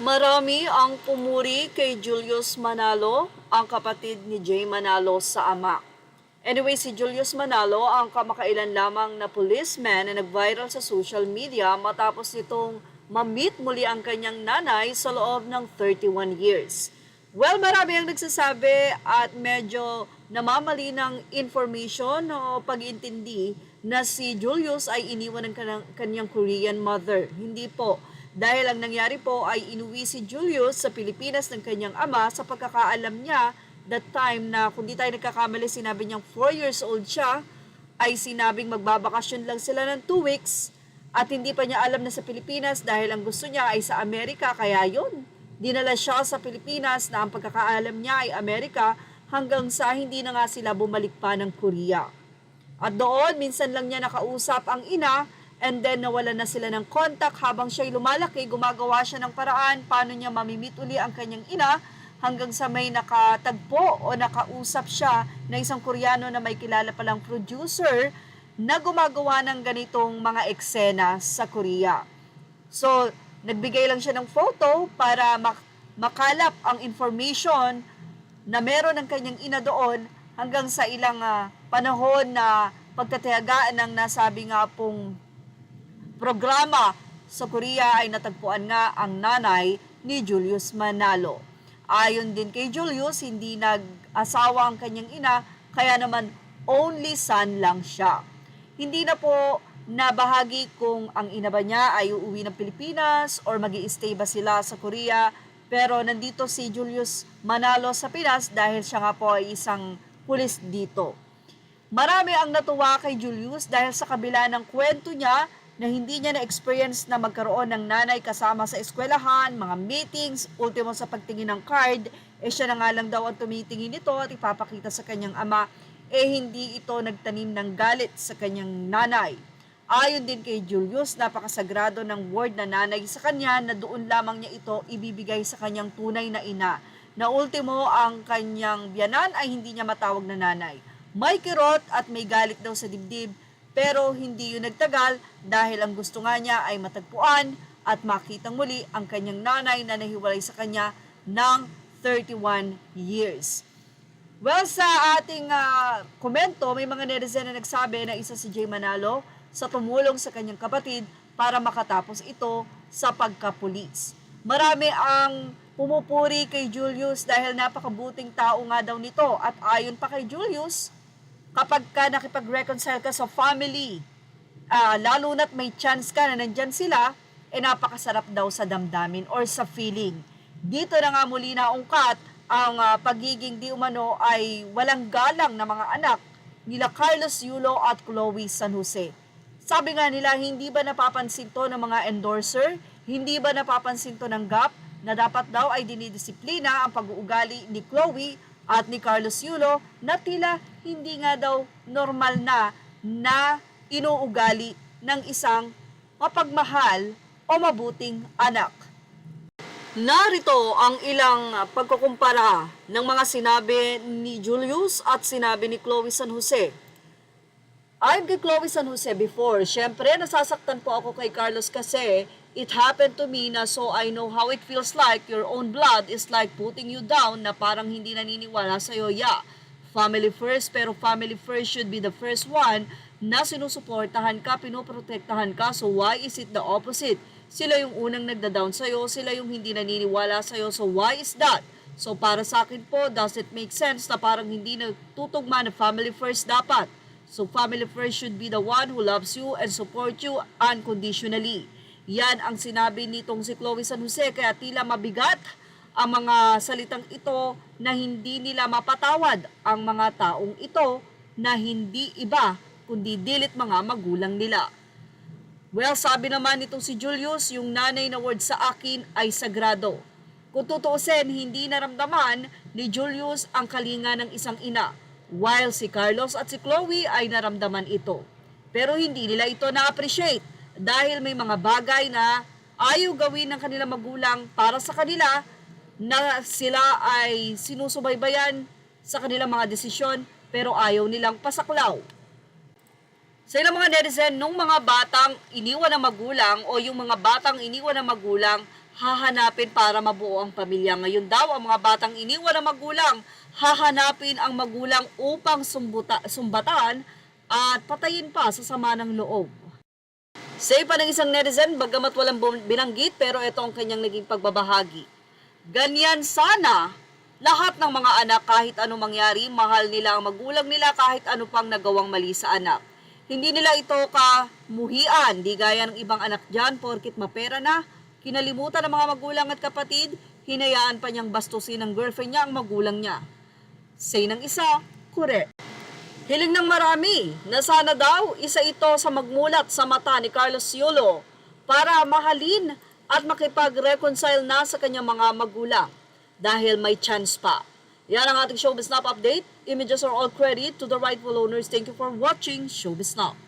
Marami ang pumuri kay Julius Manalo, ang kapatid ni Jay Manalo sa ama. Anyway, si Julius Manalo ang kamakailan lamang na policeman na nag-viral sa social media matapos nitong ma-meet muli ang kanyang nanay sa loob ng 31 years. Well, marami ang nagsasabi at medyo namamali ng information o pag-intindi na si Julius ay iniwan ng kanyang Korean mother. Hindi po. Dahil ang nangyari po ay inuwi si Julius sa Pilipinas ng kanyang ama sa pagkakaalam niya that time na kung di tayo nagkakamali sinabi niyang 4 years old siya ay sinabing magbabakasyon lang sila ng 2 weeks at hindi pa niya alam na sa Pilipinas dahil ang gusto niya ay sa Amerika kaya yun. Dinala siya sa Pilipinas na ang pagkakaalam niya ay Amerika hanggang sa hindi na nga sila bumalik pa ng Korea. At doon, minsan lang niya nakausap ang ina and then nawala na sila ng contact habang siya'y lumalaki, gumagawa siya ng paraan paano niya mamimit uli ang kanyang ina hanggang sa may nakatagpo o nakausap siya na isang Koreano na may kilala palang producer na gumagawa ng ganitong mga eksena sa Korea. So, nagbigay lang siya ng photo para makalap ang information na meron ng kanyang ina doon hanggang sa ilang panahon na pagtatiyagaan ng nasabi nga pong programa sa Korea ay natagpuan nga ang nanay ni Julius Manalo. Ayon din kay Julius, hindi nag-asawa ang kanyang ina, kaya naman only son lang siya. Hindi na po nabahagi kung ang ina ba niya ay uuwi ng Pilipinas or mag-i-stay ba sila sa Korea, pero nandito si Julius Manalo sa Pinas dahil siya nga po ay isang pulis dito. Marami ang natuwa kay Julius dahil sa kabila ng kwento niya na hindi niya na-experience na magkaroon ng nanay kasama sa eskwelahan, mga meetings, ultimo sa pagtingin ng card, siya na nga lang daw ang tumitingin nito at ipapakita sa kanyang ama, hindi ito nagtanim ng galit sa kanyang nanay. Ayon din kay Julius, napakasagrado ng word na nanay sa kanya na doon lamang niya ito ibibigay sa kanyang tunay na ina, na ultimo ang kanyang biyanan ay hindi niya matawag na nanay. May kirot at may galit daw sa dibdib, pero hindi yun nagtagal dahil ang gusto nga niya ay matagpuan at makitang muli ang kanyang nanay na nahiwalay sa kanya ng 31 years. Well, sa ating komento, may mga netizen na nagsabi na isa si Jay Manalo sa tumulong sa kanyang kapatid para makatapos ito sa pagkapulis. Marami ang pumupuri kay Julius dahil napakabuting tao nga daw nito at ayon pa kay Julius, kapag ka nakipag-reconcile ka sa family, lalo na't may chance ka na nandyan sila, napakasarap daw sa damdamin or sa feeling. Dito na nga muli naungkat ang pagiging di umano ay walang galang na mga anak nila Carlos Yulo at Chloe San Jose. Sabi nga nila, hindi ba napapansin to ng mga endorser? Hindi ba napapansin to ng GAP na dapat daw ay dinidisiplina ang pag-uugali ni Chloe at ni Carlos Yulo na tila hindi nga daw normal na inuugali ng isang mapagmahal o mabuting anak. Narito ang ilang pagkukumpara ng mga sinabi ni Julius at sinabi ni Chloe San Jose. Ayon kay Chloe San Jose before, syempre nasasaktan po ako kay Carlos kasi it happened to me na so I know how it feels like your own blood is like putting you down na parang hindi naniniwala sa'yo. Yeah, family first, pero family first should be the first one na sinusuportahan ka, pinoprotektahan ka. So why is it the opposite? Sila yung unang nagda-down sa'yo, sila yung hindi naniniwala sa'yo. So why is that? So para sa akin po, does it make sense na parang hindi nagtutugma na family first dapat? So family first should be the one who loves you and support you unconditionally. Yan ang sinabi nitong si Chloe San Jose, kaya tila mabigat ang mga salitang ito na hindi nila mapatawad ang mga taong ito na hindi iba kundi dilit mga magulang nila. Well, sabi naman nitong si Julius, yung nanay na word sa akin ay sagrado. Kung tutuusin, hindi naramdaman ni Julius ang kalinga ng isang ina, while si Carlos at si Chloe ay naramdaman ito. Pero hindi nila ito na-appreciate dahil may mga bagay na ayaw gawin ng kanilang magulang para sa kanila na sila ay sinusubaybayan sa kanilang mga desisyon pero ayaw nilang pasaklaw. Sa ilang mga netizen, nung mga batang iniwan ng magulang o yung mga batang iniwan ng magulang, hahanapin para mabuo ang pamilya. Ngayon daw, ang mga batang iniwan ng magulang, hahanapin ang magulang upang sumbatan at patayin pa sa sama ng loob. Say pa ng isang netizen, bagamat walang binanggit, pero ito ang kanyang naging pagbabahagi. Ganyan sana lahat ng mga anak, kahit anong mangyari, mahal nila ang magulang nila kahit ano pang nagawang mali sa anak. Hindi nila ito kamuhian, di gaya ng ibang anak dyan, porkit mapera na, kinalimutan ng mga magulang at kapatid, hinayaan pa niyang bastusin ng girlfriend niya ang magulang niya. Say ng isa, correct. Hiling ng marami na sana daw isa ito sa magmulat sa mata ni Carlos Yolo para mahalin at makipag-reconcile na sa kanyang mga magulang dahil may chance pa. Yan ang ating Showbiz Snap update. Images are all credit to the rightful owners. Thank you for watching Showbiz Snap.